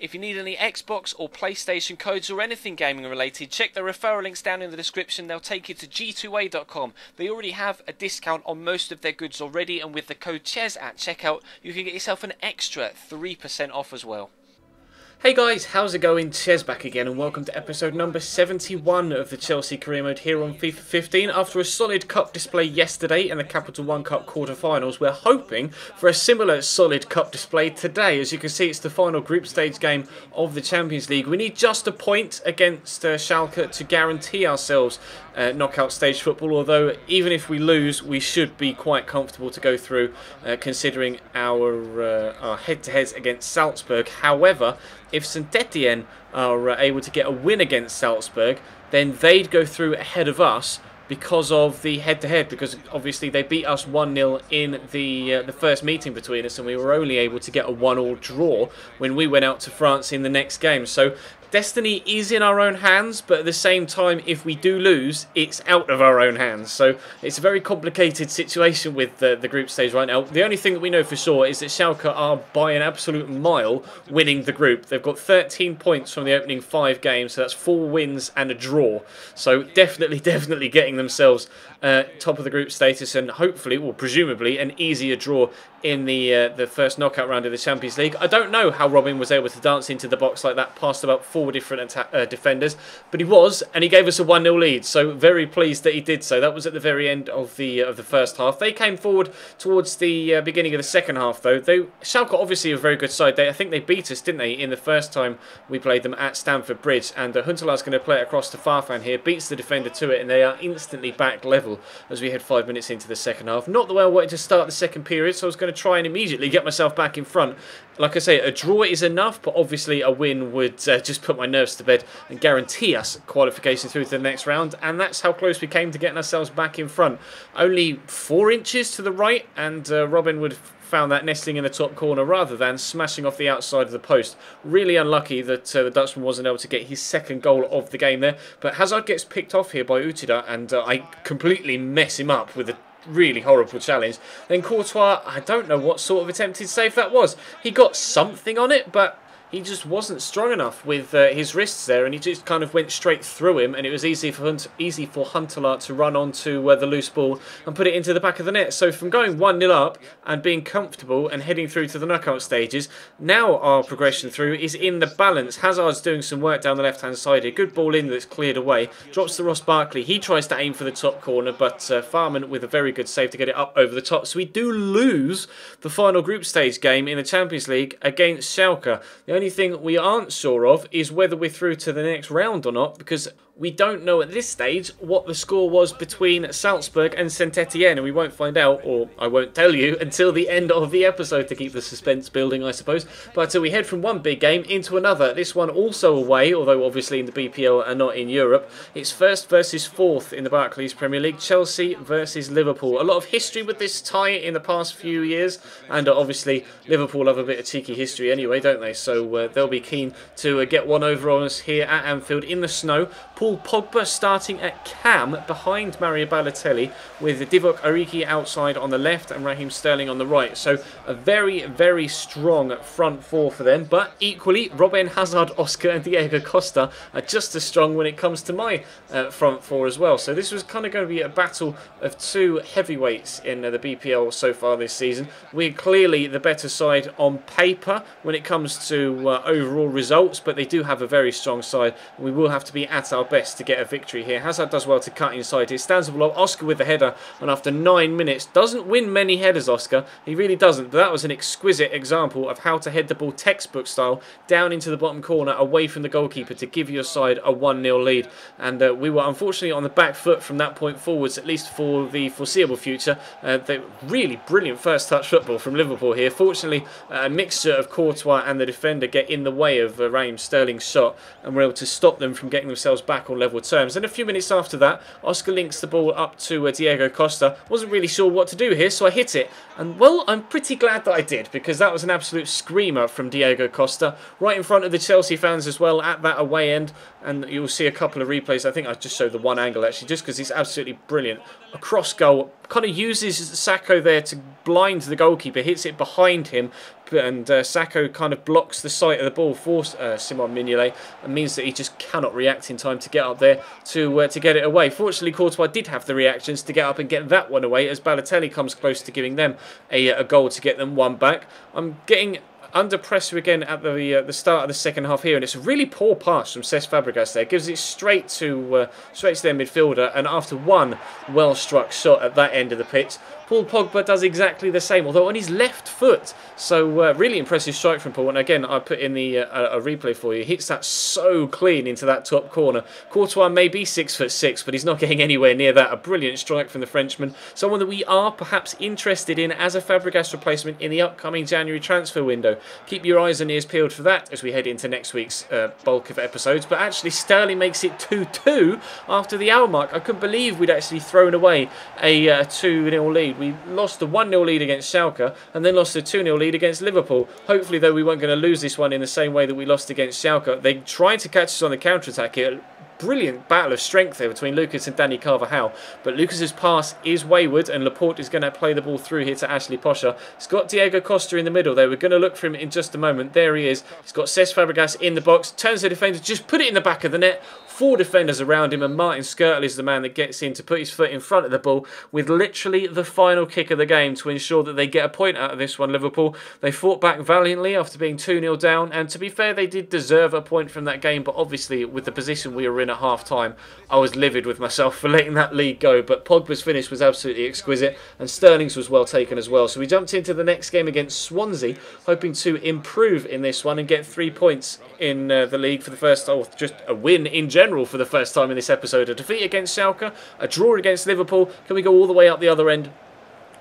If you need any Xbox or PlayStation codes or anything gaming related, check the referral links down in the description. They'll take you to g2a.com. They already have a discount on most of their goods already, and with the code CHES at checkout, you can get yourself an extra 3% off as well. Hey guys, how's it going? Ches back again, and welcome to episode number 71 of the Chelsea career mode here on FIFA 15. After a solid cup display yesterday in the Capital One Cup quarter-finals, we're hoping for a similar solid cup display today. As you can see, it's the final group stage game of the Champions League. We need just a point against Schalke to guarantee ourselves knockout stage football, although even if we lose, we should be quite comfortable to go through, considering our head-to-heads against Salzburg. However, if Saint-Etienne are able to get a win against Salzburg, then they'd go through ahead of us because of the head-to-head, because obviously they beat us 1-0 in the first meeting between us, and we were only able to get a 1-1 draw when we went out to France in the next game. So destiny is in our own hands, but at the same time, if we do lose, it's out of our own hands. So it's a very complicated situation with the group stage right now. The only thing that we know for sure is that Schalke are by an absolute mile winning the group. They've got 13 points from the opening 5 games, so that's 4 wins and a draw. So definitely getting themselves top of the group status, and hopefully, well, presumably, an easier draw in the first knockout round of the Champions League. I don't know how Robin was able to dance into the box like that past about 4 different defenders, but he was, and he gave us a 1-0 lead, so very pleased that he did so. That was at the very end of the first half. They came forward towards the beginning of the second half, though. Schalke obviously a very good side. I think they beat us, didn't they, in the first time we played them at Stamford Bridge, and Huntelaar's going to play it across to Farfan here, beats the defender to it, and they are instantly back level as we head 5 minutes into the second half. Not the way I wanted to start the second period, so I was going to try and immediately get myself back in front. Like I say, a draw is enough, but obviously a win would just put my nerves to bed and guarantee us qualification through to the next round, and that's how close we came to getting ourselves back in front. Only 4 inches to the right, and Robin would found that nestling in the top corner rather than smashing off the outside of the post. Really unlucky that the Dutchman wasn't able to get his second goal of the game there, but Hazard gets picked off here by Utida, and I completely mess him up with a really horrible challenge. Then Courtois, I don't know what sort of attempted save that was. He got something on it, but he just wasn't strong enough with his wrists there, and he just kind of went straight through him, and it was easy for Huntelaar to run onto the loose ball and put it into the back of the net. So from going 1-0 up and being comfortable and heading through to the knockout stages, now our progression through is in the balance. Hazard's doing some work down the left-hand side here. Good ball in that's cleared away. Drops to Ross Barkley. He tries to aim for the top corner, but Farman with a very good save to get it up over the top. So we do lose the final group stage game in the Champions League against Schalke. The only thing we aren't sure of is whether we're through to the next round or not, because we don't know at this stage what the score was between Salzburg and Saint-Etienne, and we won't find out, or I won't tell you, until the end of the episode to keep the suspense building, I suppose. But we head from one big game into another. This one also away, although obviously in the BPL and not in Europe. It's first versus fourth in the Barclays Premier League. Chelsea versus Liverpool. A lot of history with this tie in the past few years, and obviously Liverpool have a bit of cheeky history anyway, don't they? So they'll be keen to get one over on us here at Anfield in the snow. Paul Pogba starting at cam behind Mario Balotelli, with Divock Origi outside on the left and Raheem Sterling on the right. So a very strong front four for them, but equally Robin, Hazard, Oscar and Diego Costa are just as strong when it comes to my front four as well. So this was kind of going to be a battle of 2 heavyweights in the BPL so far this season. We're clearly the better side on paper when it comes to overall results, but they do have a very strong side, and we will have to be at our best to get a victory here. Hazard does well to cut inside here, stands below Oscar with the header, and after 9 minutes, doesn't win many headers, Oscar, he really doesn't, but that was an exquisite example of how to head the ball textbook style down into the bottom corner away from the goalkeeper to give your side a 1-0 lead, and we were unfortunately on the back foot from that point forwards, at least for the foreseeable future. The really brilliant first touch football from Liverpool here. Fortunately, a mixture of Courtois and the defender get in the way of Raheem Sterling's shot, and we're able to stop them from getting themselves back on level terms. And a few minutes after that, Oscar links the ball up to Diego Costa. Wasn't really sure what to do here, so I hit it. And, well, I'm pretty glad that I did, because that was an absolute screamer from Diego Costa, right in front of the Chelsea fans as well, at that away end. And you'll see a couple of replays. I think I just showed the one angle, actually, just because it's absolutely brilliant. Across goal, kind of uses Sacco there to blind the goalkeeper, hits it behind him, and Sacco kind of blocks the sight of the ball for Simon Mignolet, and means that he just cannot react in time to get up there to get it away. Fortunately, Courtois did have the reactions to get up and get that one away, as Balotelli comes close to giving them a goal to get them one back. I'm getting under pressure again at the start of the second half here, and it's a really poor pass from Cesc Fabregas there. Gives it straight to their midfielder, and after one well-struck shot at that end of the pitch, Paul Pogba does exactly the same, although on his left foot. So really impressive strike from Paul. And again, I put in the a replay for you. Hits that so clean into that top corner. Courtois may be 6'6", but he's not getting anywhere near that. A brilliant strike from the Frenchman. Someone that we are perhaps interested in as a Fabregas replacement in the upcoming January transfer window. Keep your eyes and ears peeled for that as we head into next week's bulk of episodes. But actually, Sterling makes it 2-2 after the hour mark. I couldn't believe we'd actually thrown away a 2-0 lead. We lost the 1-0 lead against Schalke and then lost the 2-0 lead against Liverpool. Hopefully, though, we weren't going to lose this one in the same way that we lost against Schalke. They tried to catch us on the counter-attack here. Brilliant battle of strength there between Lucas and Danny Carvajal, but Lucas's pass is wayward and Laporte is going to play the ball through here to Ashley Posher. He's got Diego Costa in the middle there. We're going to look for him in just a moment. There he is. He's got Cesc Fabregas in the box, turns the defender, just put it in the back of the net. 4 defenders around him, and Martin Skrtel is the man that gets in to put his foot in front of the ball with literally the final kick of the game to ensure that they get a point out of this one, Liverpool. They fought back valiantly after being 2-0 down, and to be fair, they did deserve a point from that game, but obviously with the position we were in at half-time, I was livid with myself for letting that lead go, but Pogba's finish was absolutely exquisite, and Sterling's was well taken as well. So we jumped into the next game against Swansea, hoping to improve in this one and get 3 points in the league for the first time, or just a win in general for the first time in this episode. A defeat against Schalke, a draw against Liverpool. Can we go all the way up the other end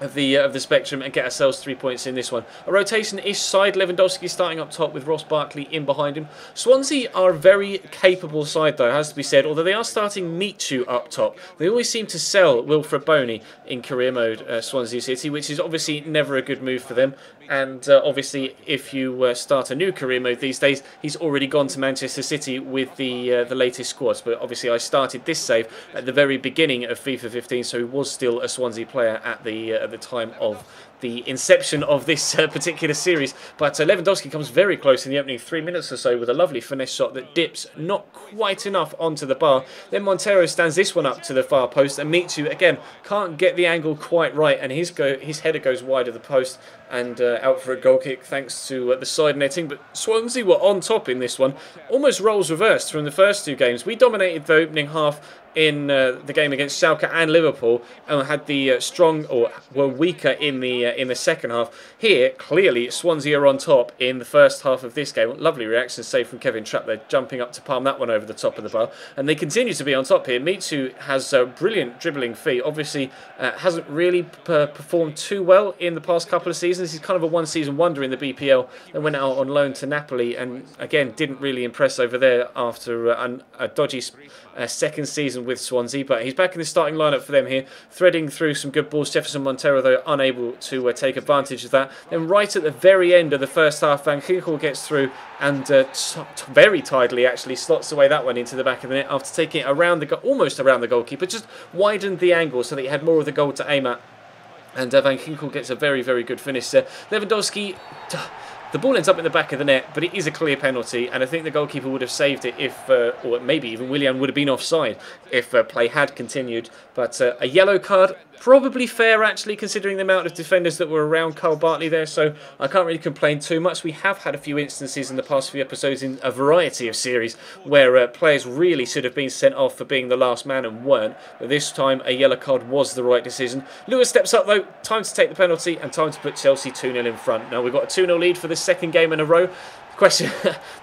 of the spectrum and get ourselves 3 points in this one? A rotation-ish side. Lewandowski starting up top with Ross Barkley in behind him. Swansea are a very capable side, though, has to be said, although they are starting Michu up top. They always seem to sell Wilfred Boney in career mode, Swansea City, which is obviously never a good move for them. And obviously, if you start a new career mode these days, he's already gone to Manchester City with the latest squads. But obviously, I started this save at the very beginning of FIFA 15, so he was still a Swansea player at the time of the inception of this particular series. But Lewandowski comes very close in the opening 3 minutes or so with a lovely finesse shot that dips not quite enough onto the bar. Then Montero stands this one up to the far post, and Michu again can't get the angle quite right, and his header goes wide of the post and out for a goal kick thanks to the side netting. But Swansea were on top in this one, almost roles reversed from the first 2 games. We dominated the opening half in the game against Schalke and Liverpool, and had the strong, or were weaker in the second half. Here, clearly, Swansea are on top in the first half of this game. Lovely reaction save from Kevin Trapp there, jumping up to palm that one over the top of the bar, and they continue to be on top here. Michu has a brilliant dribbling feet. Obviously, hasn't really performed too well in the past couple of seasons. He's kind of a one-season wonder in the BPL, then went out on loan to Napoli, and again didn't really impress over there after a dodgy second season with Swansea, but he's back in the starting lineup for them here, threading through some good balls. Jefferson Montero, though, unable to take advantage of that. Then right at the very end of the first half, Van Ginkel gets through and very tidily actually slots away that one into the back of the net after taking it around almost around the goalkeeper, just widened the angle so that he had more of the goal to aim at. And Van Ginkel gets a very, very good finish there. Lewandowski, the ball ends up in the back of the net, but it is a clear penalty, and I think the goalkeeper would have saved it if, or maybe even Willian would have been offside if play had continued. But a yellow card, probably fair actually, considering the amount of defenders that were around Carl Bartley there, so I can't really complain too much. We have had a few instances in the past few episodes in a variety of series where players really should have been sent off for being the last man and weren't, but this time a yellow card was the right decision. Lewis steps up though, time to take the penalty and time to put Chelsea 2-0 in front. Now we've got a 2-0 lead for the second game in a row. Question,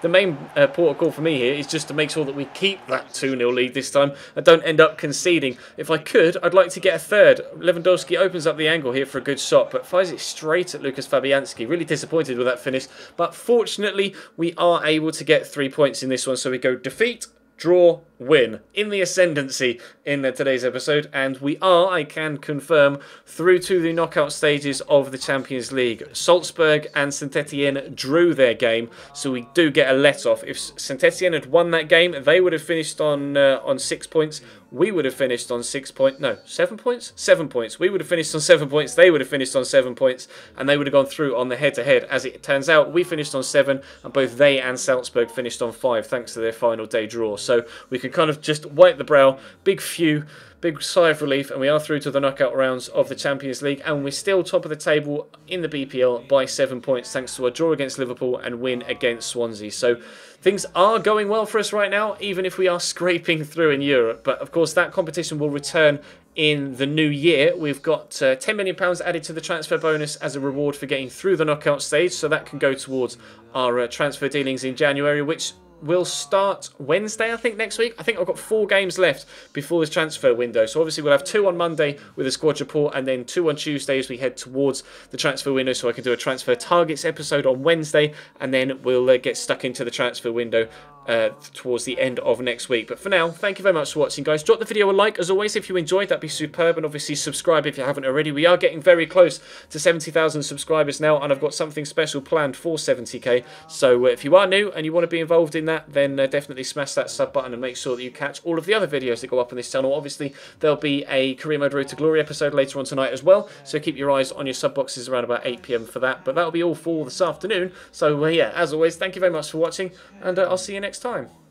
the main port of call for me here is just to make sure that we keep that 2-0 lead this time and don't end up conceding. If I could, I'd like to get a third. Lewandowski opens up the angle here for a good shot, but fires it straight at Lucas Fabianski. Really disappointed with that finish, but fortunately we are able to get 3 points in this one, so we go defeat, draw, win in the ascendancy in today's episode, and we are, I can confirm, through to the knockout stages of the Champions League. Salzburg and Saint-Etienne drew their game, so we do get a let-off. If Saint-Etienne had won that game, they would have finished on 6 points. we would have finished on 6 points. No, 7 points? 7 points. We would have finished on 7 points. They would have finished on 7 points. And they would have gone through on the head-to-head. As it turns out, we finished on 7. And both they and Salzburg finished on 5, thanks to their final day draw. So we could kind of just wipe the brow. Big sigh of relief, and we are through to the knockout rounds of the Champions League, and we're still top of the table in the BPL by 7 points thanks to a draw against Liverpool and win against Swansea. So things are going well for us right now, even if we are scraping through in Europe. But of course that competition will return in the new year. We've got £10 million added to the transfer bonus as a reward for getting through the knockout stage, so that can go towards our transfer dealings in January, which will start Wednesday, I think, next week. I think I've got 4 games left before this transfer window. So obviously we'll have 2 on Monday with a squad report, and then 2 on Tuesday as we head towards the transfer window. So I can do a transfer targets episode on Wednesday, and then we'll get stuck into the transfer window towards the end of next week. But for now, thank you very much for watching, guys. Drop the video a like, as always, if you enjoyed. That'd be superb. And obviously subscribe if you haven't already. We are getting very close to 70,000 subscribers now, and I've got something special planned for 70k. So if you are new and you want to be involved in that, then definitely smash that sub button and make sure that you catch all of the other videos that go up on this channel. Obviously, there'll be a Career Mode Road to Glory episode later on tonight as well. So keep your eyes on your sub boxes around about 8 PM for that. But that'll be all for this afternoon. So yeah, as always, thank you very much for watching, and I'll see you next time.